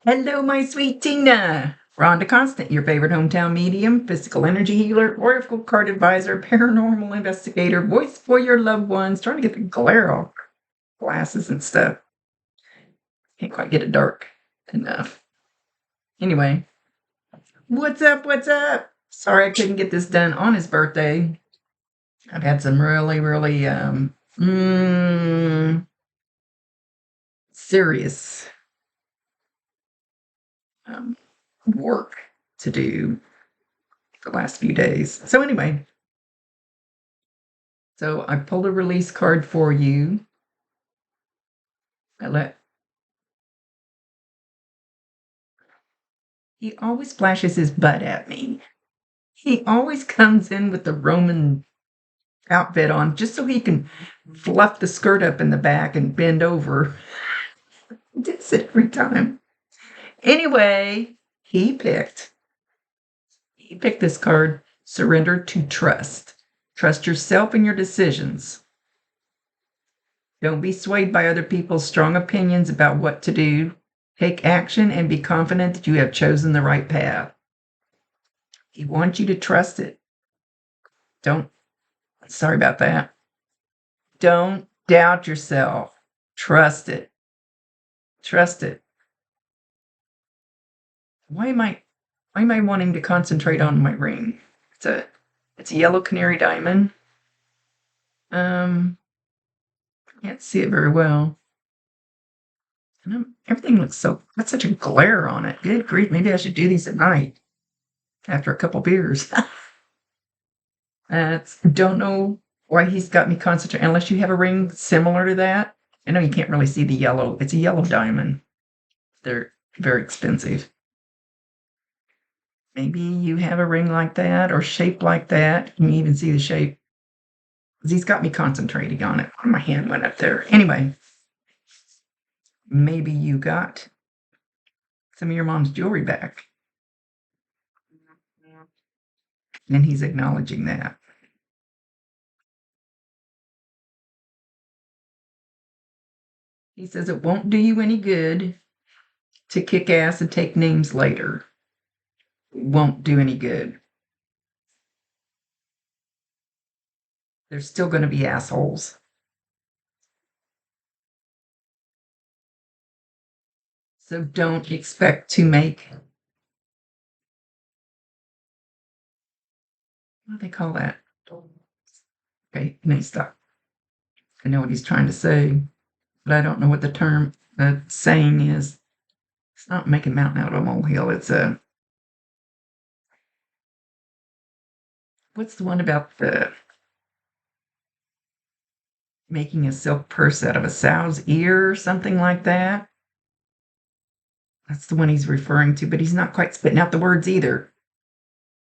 Hello, my sweet Tina. Rhondaconsta, your favorite hometown medium, physical energy healer, oracle card advisor, paranormal investigator, voice for your loved ones. Trying to get the glare off glasses and stuff. Can't quite get it dark enough. Anyway, what's up? What's up? Sorry I couldn't get this done on his birthday. I've had some really serious work to do the last few days. So anyway, I pulled a release card for you. He always flashes his butt at me. He always comes in with the Roman outfit on just so he can fluff the skirt up in the back and bend over. Does it every time. Anyway, he picked this card, Surrender to Trust. Trust yourself and your decisions. Don't be swayed by other people's strong opinions about what to do. Take action and be confident that you have chosen the right path. He wants you to trust it. Sorry about that. Don't doubt yourself. Trust it. Trust it. Why am I wanting to concentrate on my ring? It's a yellow canary diamond. Can't see it very well. Everything looks got such a glare on it. Good grief, maybe I should do these at night after a couple beers. Don't know why he's got me concentrating, unless you have a ring similar to that. I know you can't really see the yellow. It's a yellow diamond. They're very expensive. Maybe you have a ring like that or shaped like that. You can even see the shape. He's got me concentrating on it. My hand went up there. Anyway, maybe you got some of your mom's jewelry back. And he's acknowledging that. He says it won't do you any good to kick ass and take names later. It won't do any good. There's still going to be assholes. So don't expect to make, what do they call that? Okay, let me stop. I know what he's trying to say, but I don't know what the saying is. It's not make a mountain out of a molehill. It's what's the one about the making a silk purse out of a sow's ear or something like that? That's the one he's referring to, but he's not quite spitting out the words either.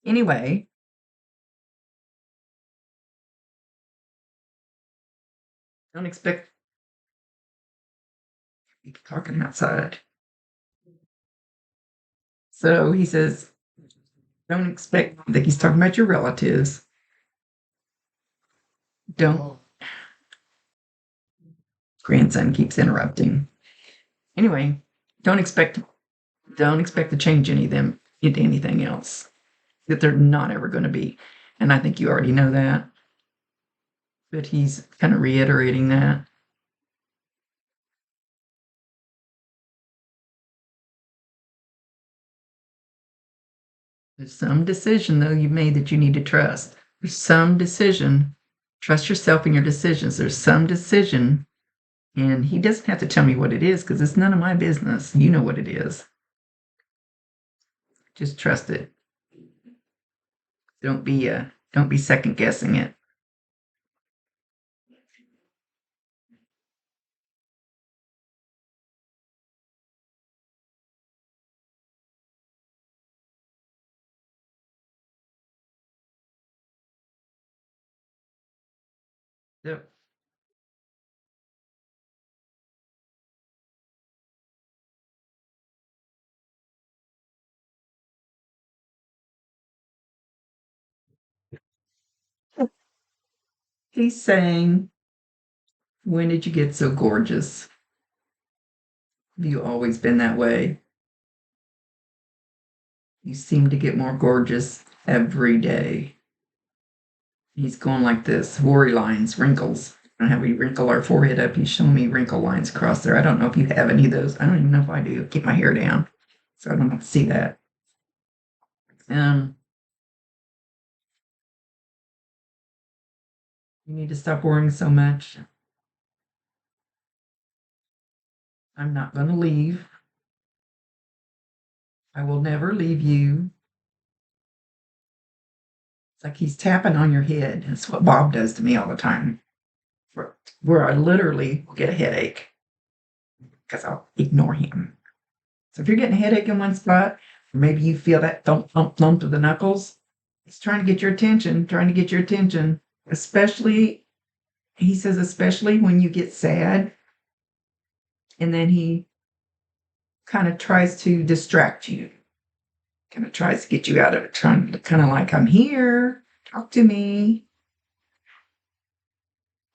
Anyway, don't expect people talking outside. So he says, don't expect that he's talking about your relatives. Don't. Grandson keeps interrupting. Anyway, don't expect to change any of them into anything else that they're not ever going to be. And I think you already know that. But he's kind of reiterating that. There's some decision, though, you've made that you need to trust. There's some decision. Trust yourself in your decisions. There's some decision. And he doesn't have to tell me what it is because it's none of my business. You know what it is. Just trust it. Don't be second guessing it. So, he's saying, when did you get so gorgeous? Have you always been that way? You seem to get more gorgeous every day. He's going like this, worry lines, wrinkles. And how we wrinkle our forehead up. He's showing me wrinkle lines across there. I don't know if you have any of those. I don't even know if I do. Keep my hair down, so I don't have to see that. Um, you need to stop worrying so much. I'm not going to leave. I will never leave you. It's like he's tapping on your head. That's what Bob does to me all the time, where I literally will get a headache because I'll ignore him. So if you're getting a headache in one spot, or maybe you feel that thump, thump, thump of the knuckles, he's trying to get your attention, especially, he says, especially when you get sad. And then he kind of tries to distract you, kind of tries to get you out of it, trying to kind of like, I'm here, talk to me.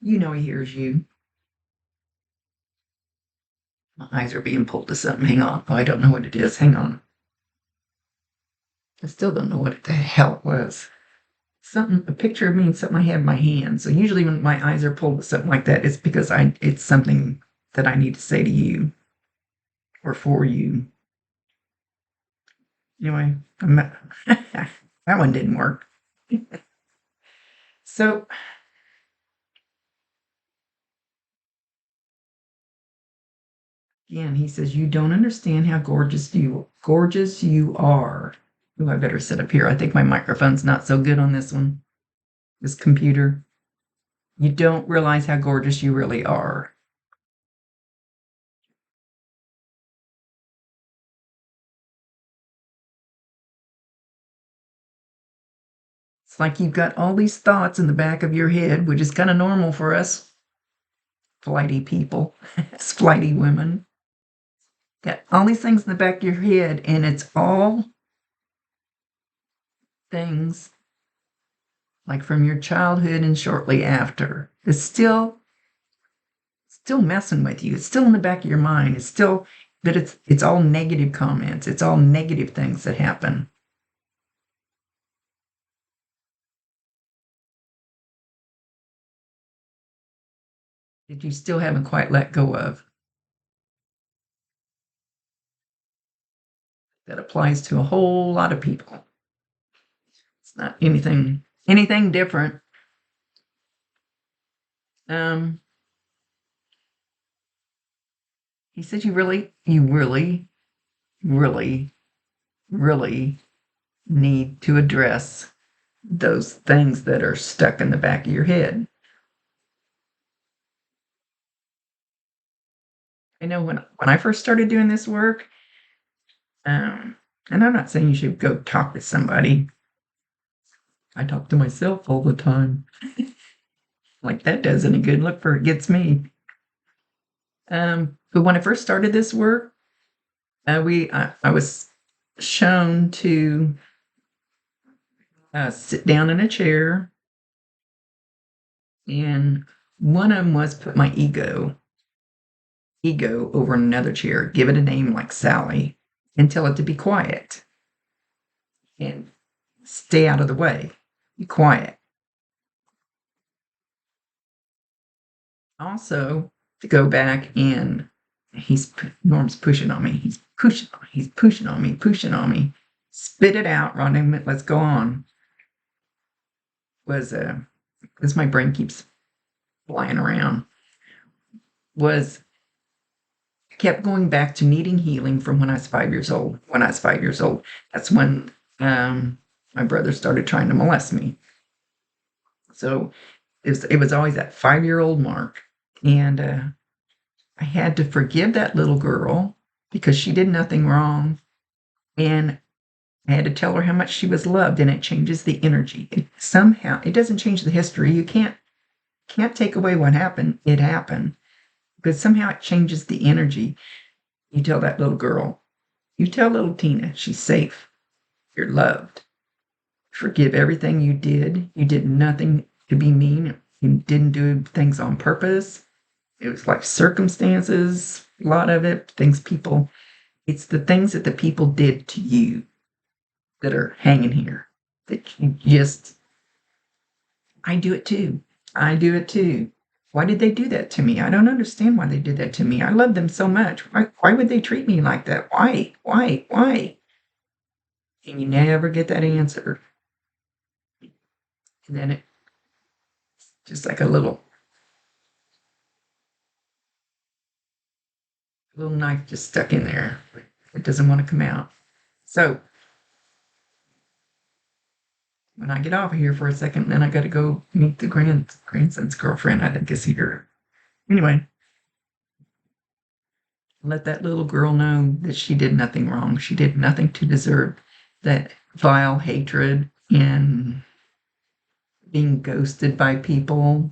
You know he hears you. My eyes are being pulled to something. Hang on. Oh, I don't know what it is. Hang on. I still don't know what the hell it was. Something, a picture of me and something I have in my hand. So usually when my eyes are pulled to something like that, it's because it's something that I need to say to you or for you. Anyway, that one didn't work. So again, he says, you don't understand how gorgeous you are. Ooh, I better sit up here. I think my microphone's not so good on this one, this computer. You don't realize how gorgeous you really are. It's like you've got all these thoughts in the back of your head, which is kind of normal for us flighty people, flighty women. Got all these things in the back of your head, and it's all things like from your childhood and shortly after. It's still messing with you. It's still in the back of your mind. It's still, but it's all negative comments. It's all negative things that happen. That you still haven't quite let go of. That applies to a whole lot of people. It's not anything different. He said you really, really, really need to address those things that are stuck in the back of your head. I know when I first started doing this work, and I'm not saying you should go talk to somebody. I talk to myself all the time. Like that does any good. Look for it gets me. But when I first started this work, I was shown to sit down in a chair, and one of them was put my ego over in another chair, give it a name like Sally, and tell it to be quiet and stay out of the way, be quiet. Also, to go back and Norm's pushing on me. He's pushing on me. Spit it out, Rhonda. Let's go on. Was as my brain keeps flying around. Kept going back to needing healing from when I was 5 years old. That's when my brother started trying to molest me. So it was always that 5-year-old mark. And I had to forgive that little girl because she did nothing wrong. And I had to tell her how much she was loved, and it changes the energy. It doesn't change the history. You can't take away what happened. It happened. But somehow it changes the energy. You tell that little girl, you tell little Tena, she's safe. You're loved. Forgive everything you did. You did nothing to be mean. You didn't do things on purpose. It was like circumstances. A lot of it, it's the things that the people did to you that are hanging here. That you just, I do it too. I do it too. Why did they do that to me? I don't understand why they did that to me. I love them so much. Why would they treat me like that? Why? Why? Why? And you never get that answer. And then it's just like a little knife just stuck in there. It doesn't want to come out. So when I get off of here for a second, then I got to go meet the grandson's girlfriend. I think is here. Anyway, let that little girl know that she did nothing wrong. She did nothing to deserve that vile hatred and being ghosted by people.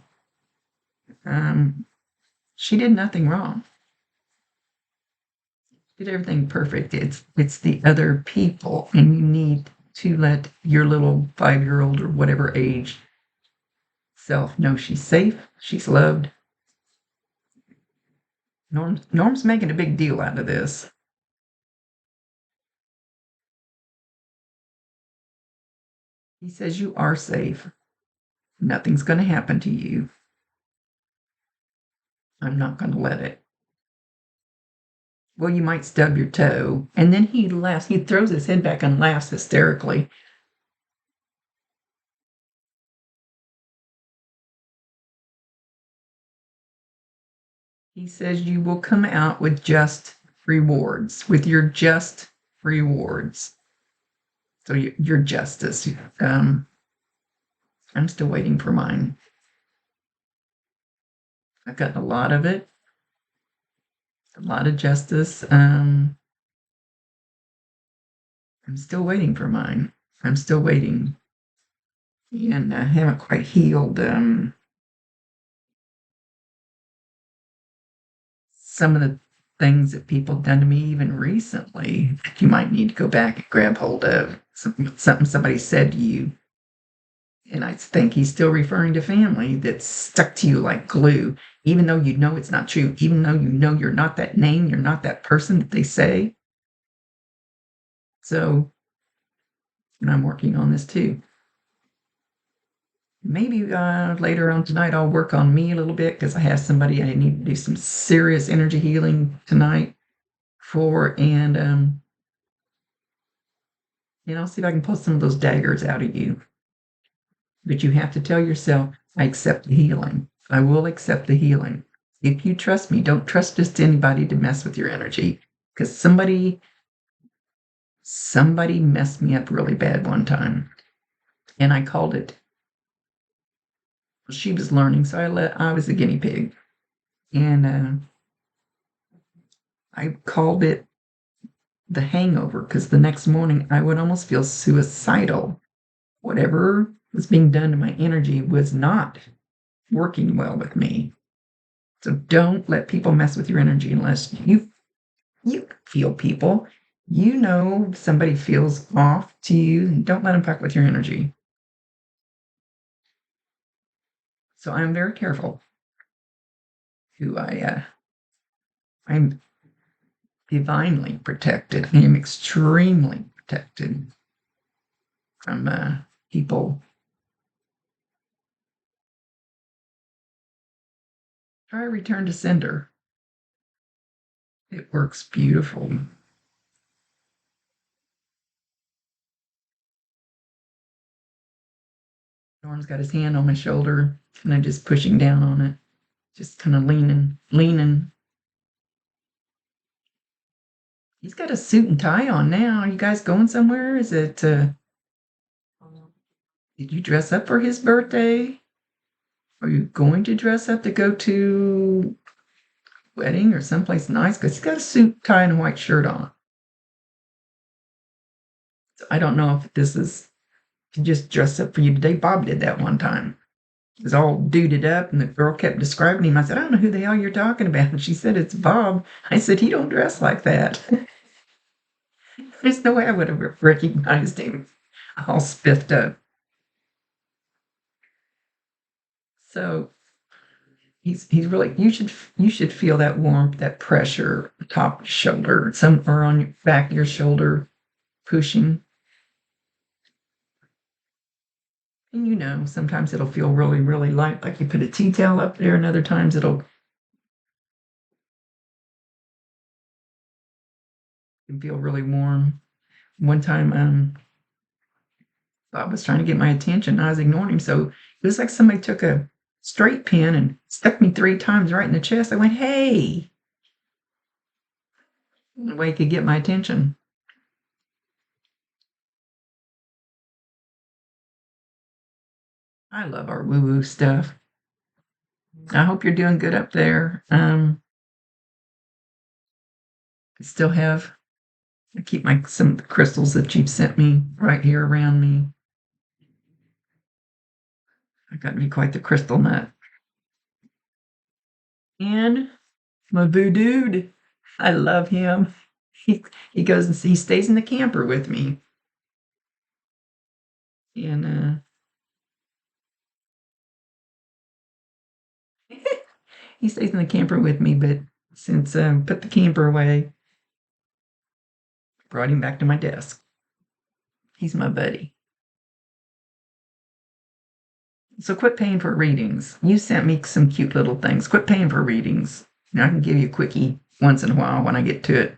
She did nothing wrong. Did everything perfect. It's the other people, and you need to let your little 5-year-old or whatever age self know she's safe, she's loved. Norm's making a big deal out of this. He says you are safe. Nothing's going to happen to you. I'm not going to let it. Well, you might stub your toe. And then he laughs. He throws his head back and laughs hysterically. He says you will come out with just rewards, with your just rewards. So your justice. I'm still waiting for mine. I've gotten a lot of it, a lot of justice. I'm still waiting for mine. I'm still waiting. And I haven't quite healed some of the things that people have done to me even recently that you might need to go back and grab hold of. Something somebody said to you. And I think he's still referring to family that's stuck to you like glue, even though you know it's not true, even though you know you're not that name, you're not that person that they say. So, and I'm working on this too. Maybe later on tonight I'll work on me a little bit because I have somebody I need to do some serious energy healing tonight for, and I'll see if I can pull some of those daggers out of you. But you have to tell yourself, I accept the healing. I will accept the healing. If you trust me, don't trust just anybody to mess with your energy. Because somebody messed me up really bad one time. And I called it. She was learning, so I was the guinea pig. And I called it the hangover because the next morning I would almost feel suicidal. Whatever was being done to my energy was not working well with me. So don't let people mess with your energy unless you feel people. You know somebody feels off to you. Don't let them fuck with your energy. So I'm very careful who I'm divinely protected. I am extremely protected from people. Try return to sender. It works beautiful. Norm's got his hand on my shoulder, and I'm just pushing down on it, just kind of leaning. He's got a suit and tie on now. Are you guys going somewhere? Is it, did you dress up for his birthday? Are you going to dress up to go to a wedding or someplace nice? Because he's got a suit, tie, and a white shirt on. So I don't know if this is just dress up for you today. Bob did that one time. He was all duded up, and the girl kept describing him. I said, I don't know who the hell you're talking about. And she said, it's Bob. I said, he don't dress like that. There's no way I would have recognized him, all spiffed up. So, He's really you should feel that warmth, that pressure, top of your shoulder, some or on your back of your shoulder, pushing. And sometimes it'll feel really, really light, like you put a tea towel up there, and other times it'll feel really warm. One time, Bob was trying to get my attention. I was ignoring him, so it was like somebody took a straight pin and stuck me 3 times right in the chest. I went, "Hey!" The way he could get my attention. I love our woo-woo stuff. I hope you're doing good up there. I keep some of the crystals that you've sent me right here around me. I got to be quite the crystal nut. And my voodoo, I love him. He goes and he stays in the camper with me. And he stays in the camper with me, but since put the camper away, brought him back to my desk. He's my buddy. So quit paying for readings. You sent me some cute little things. Quit paying for readings. I can give you a quickie once in a while when I get to it.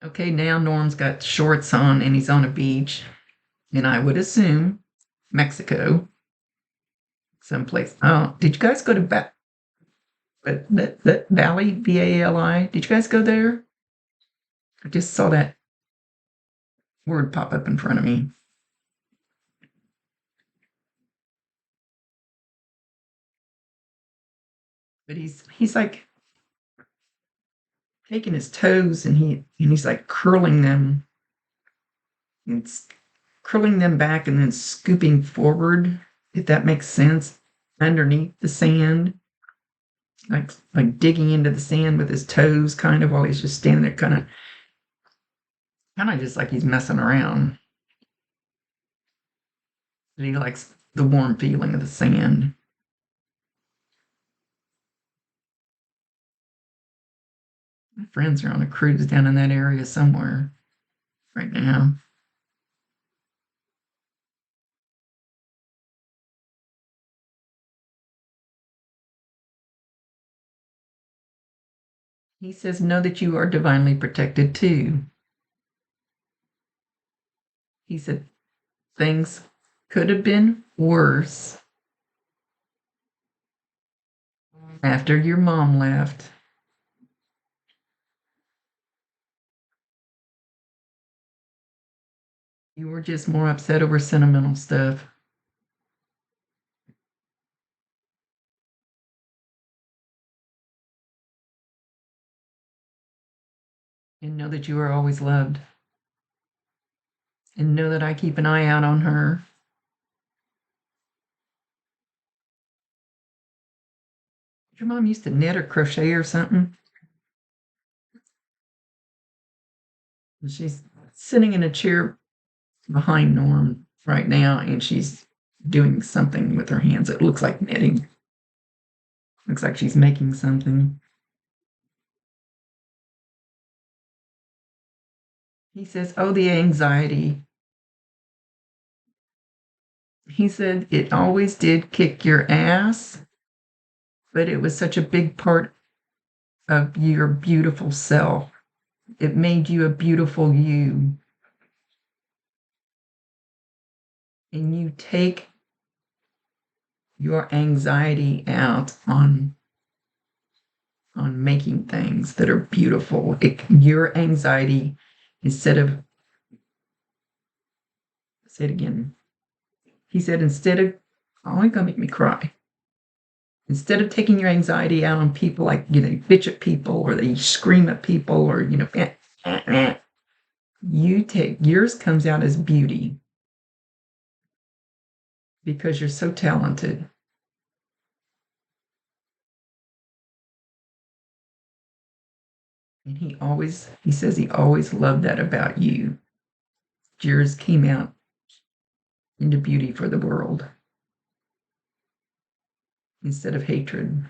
Okay, now Norm's got shorts on and he's on a beach, and I would assume Mexico, someplace. Oh, did you guys go to that Valley, Vali? Did you guys go there? I just saw that word pop up in front of me. But he's like taking his toes and he's like curling them. It's curling them back and then scooping forward, if that makes sense, underneath the sand. Like digging into the sand with his toes, kind of, while he's just standing there, kind of just like he's messing around. But he likes the warm feeling of the sand. My friends are on a cruise down in that area somewhere right now. He says, know that you are divinely protected too. He said, things could have been worse after your mom left. You were just more upset over sentimental stuff. And know that you are always loved. And know that I keep an eye out on her. Your mom used to knit or crochet or something? And she's sitting in a chair behind Norm right now, and she's doing something with her hands. It looks like knitting. Looks like she's making something. He says, oh, the anxiety. He said it always did kick your ass, but it was such a big part of your beautiful self. It made you a beautiful you. And you take your anxiety out on making things that are beautiful. Your anxiety, instead of, say it again. He said, oh, you're gonna make me cry. Instead of taking your anxiety out on people, like, bitch at people or they scream at people or, you take yours comes out as beauty because you're so talented. And he says he always loved that about you. years came out into beauty for the world instead of hatred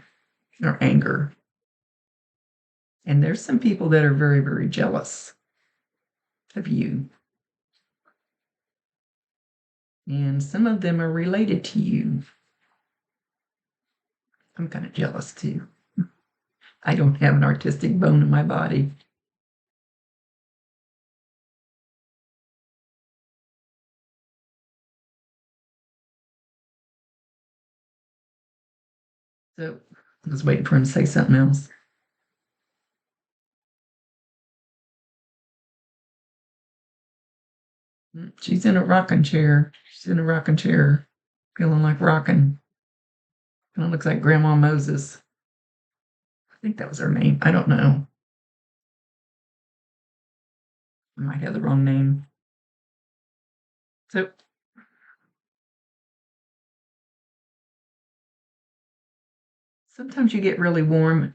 or anger. And there's some people that are very, very jealous of you. And some of them are related to you. I'm kind of jealous too. I don't have an artistic bone in my body. So I was waiting for him to say something else. She's in a rocking chair. She's in a rocking chair, feeling like rocking. Kind of looks like Grandma Moses. I think that was her name. I don't know. I might have the wrong name. So sometimes you get really warm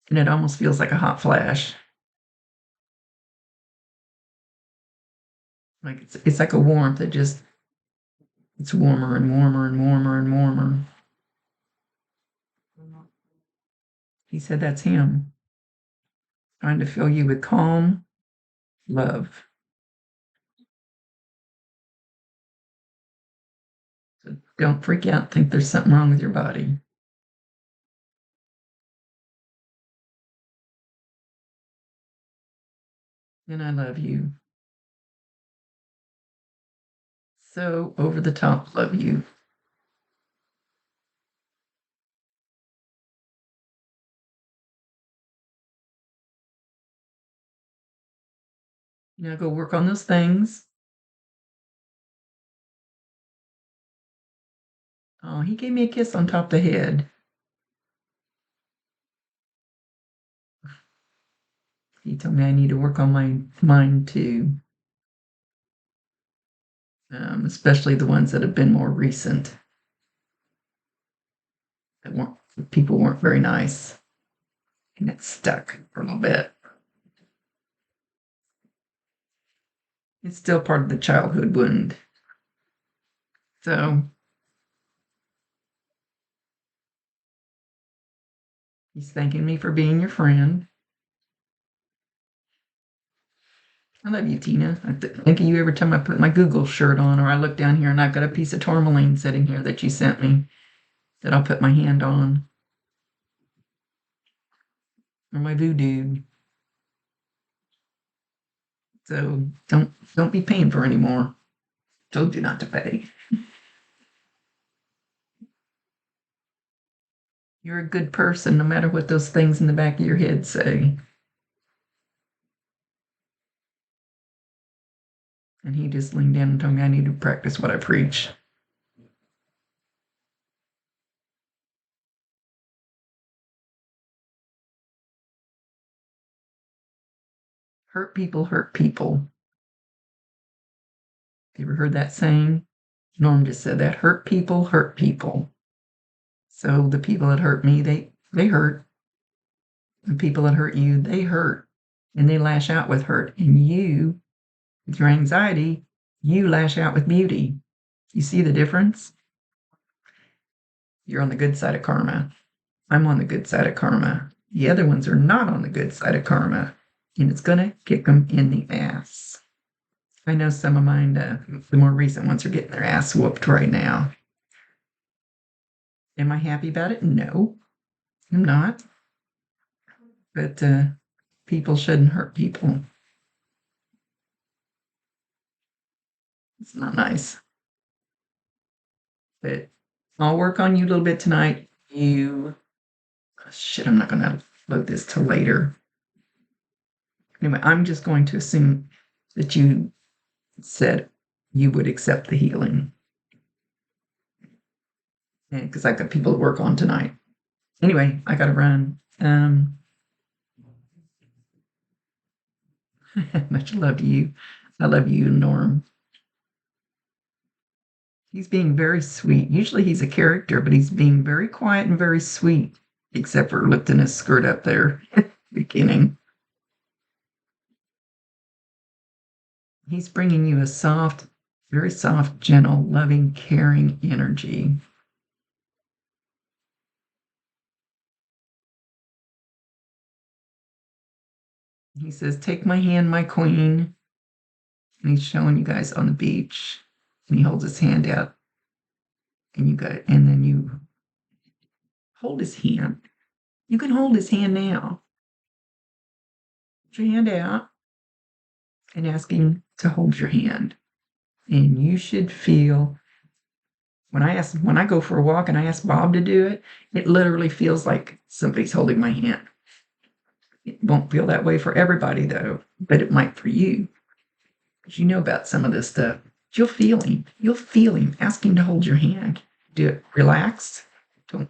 and it almost feels like a hot flash. Like it's like a warmth that just it's warmer and warmer and warmer and warmer. He said that's him trying to fill you with calm love. So don't freak out, think there's something wrong with your body. And I love you. So over the top love you. Now go work on those things. Oh, he gave me a kiss on top of the head. He told me I need to work on my mind too, especially the ones that have been more recent. That weren't people weren't very nice, and it stuck for a little bit. It's still part of the childhood wound. So he's thanking me for being your friend. I love you, Tina. I think of you every time I put my Google shirt on, or I look down here and I've got a piece of tourmaline sitting here that you sent me that I'll put my hand on, or my voodoo. So don't be paying for anymore. Told you not to pay. You're a good person, no matter what those things in the back of your head say. And he just leaned in and told me I need to practice what I preach. Hurt people hurt people. You ever heard that saying? Norm just said that. Hurt people hurt people. So the people that hurt me, they hurt. The people that hurt you, they hurt. And they lash out with hurt. And you, with your anxiety, you lash out with beauty. You see the difference? You're on the good side of karma. I'm on the good side of karma. The other ones are not on the good side of karma. And it's going to kick them in the ass. I know some of mine, the more recent ones, are getting their ass whooped right now. Am I happy about it? No, I'm not. But people shouldn't hurt people. It's not nice. But I'll work on you a little bit tonight. Shit, I'm not going to upload this till later. Anyway, I'm just going to assume that you said you would accept the healing. Because I've got people to work on tonight. Anyway, I got to run. Much love to you. I love you, Norm. He's being very sweet. Usually he's a character, but he's being very quiet and very sweet, except for lifting his skirt up there at the beginning. He's bringing you a soft, very soft, gentle, loving, caring energy. He says, take my hand, my queen. And he's showing you guys on the beach. And he holds his hand out. And then you hold his hand. You can hold his hand now. Put your hand out and ask him to hold your hand. And you should feel, when I go for a walk and I ask Bob to do it, it literally feels like somebody's holding my hand. It won't feel that way for everybody though, but it might for you. Because you know about some of this stuff. You'll feel him. You'll feel him. Ask him to hold your hand. Do it relaxed. Don't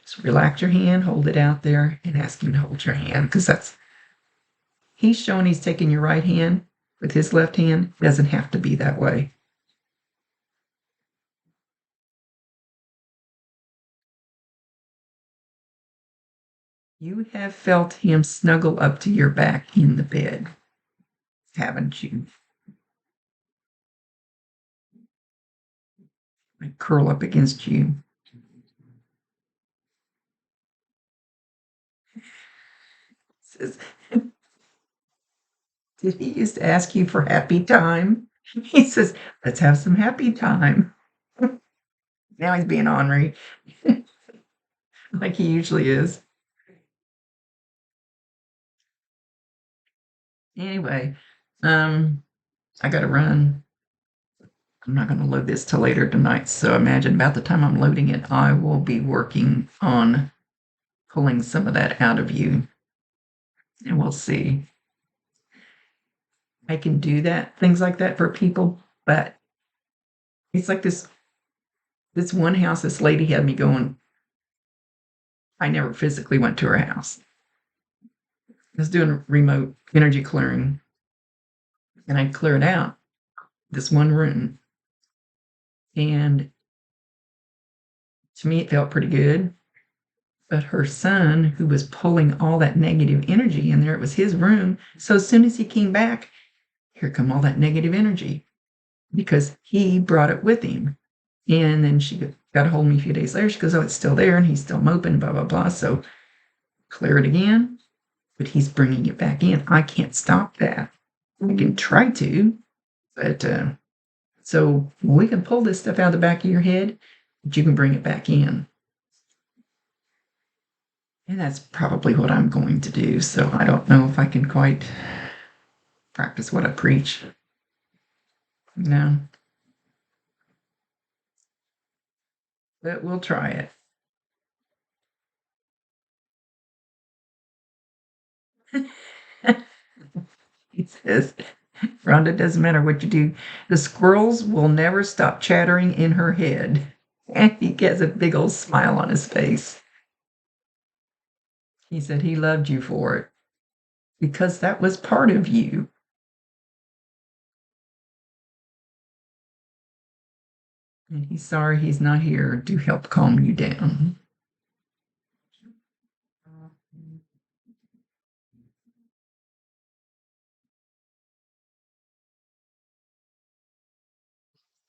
just relax your hand, hold it out there, and ask him to hold your hand. Because he's showing he's taking your right hand with his left hand. It doesn't have to be that way. You have felt him snuggle up to your back in the bed, haven't you? Like curl up against you. Says, did he used to ask you for happy time? He says, let's have some happy time. Now he's being ornery, like he usually is. Anyway, I gotta run. I'm not gonna load this till later tonight, so imagine about the time I'm loading it, I will be working on pulling some of that out of you. And we'll see. I can do that, things like that for people, but it's like this one house, this lady had me going. I never physically went to her house. I was doing remote energy clearing, and I cleared out this one room. And to me, it felt pretty good. But her son, who was pulling all that negative energy in there, it was his room. So as soon as he came back, here come all that negative energy because he brought it with him. And then she got a hold of me a few days later. She goes, oh, it's still there. And he's still moping, blah, blah, blah. So clear it again. But he's bringing it back in. I can't stop that. I can try to. But so we can pull this stuff out of the back of your head, but you can bring it back in. And that's probably what I'm going to do. So I don't know if I can quite practice what I preach. No. But we'll try it. He says, Rhonda, doesn't matter what you do. The squirrels will never stop chattering in her head. And he gets a big old smile on his face. He said he loved you for it because that was part of you. And he's sorry he's not here to help calm you down.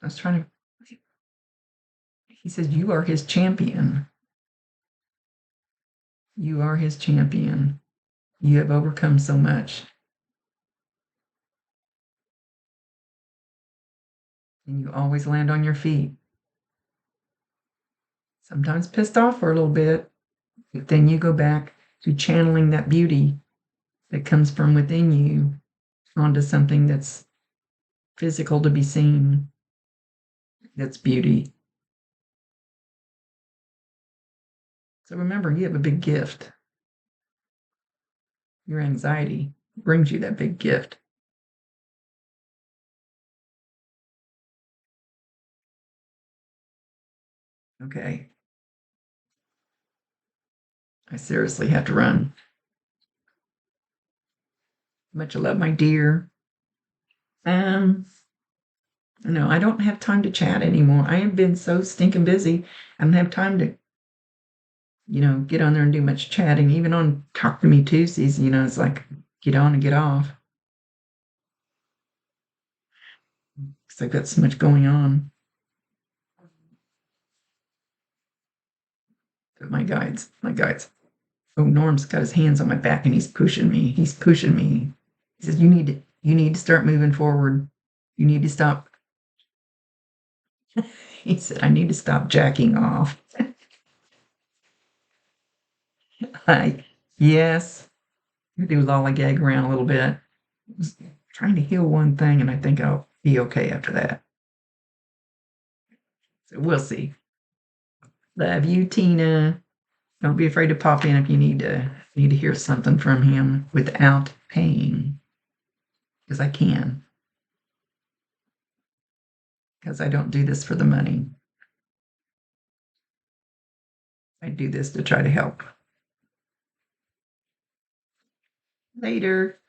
I was trying to. He said, you are his champion. You are his champion. You have overcome so much. And you always land on your feet. Sometimes pissed off for a little bit, but then you go back to channeling that beauty that comes from within you onto something that's physical to be seen. That's beauty. So remember, you have a big gift. Your anxiety brings you that big gift. Okay. I seriously have to run. Much love, my dear. No, I don't have time to chat anymore. I have been so stinking busy. I don't have time to, get on there and do much chatting. Even on Talk to Me Tuesdays, it's like get on and get off. because I've got so much going on. But my guides. Oh, Norm's got his hands on my back and he's pushing me. He says, you need to start moving forward. You need to stop. He said, I need to stop jacking off. Yes, I do lollygag around a little bit. Just trying to heal one thing, and I think I'll be okay after that. So we'll see. Love you, Tina. Don't be afraid to pop in if you need to hear something from him without paying, because I can. Because I don't do this for the money. I do this to try to help. Later.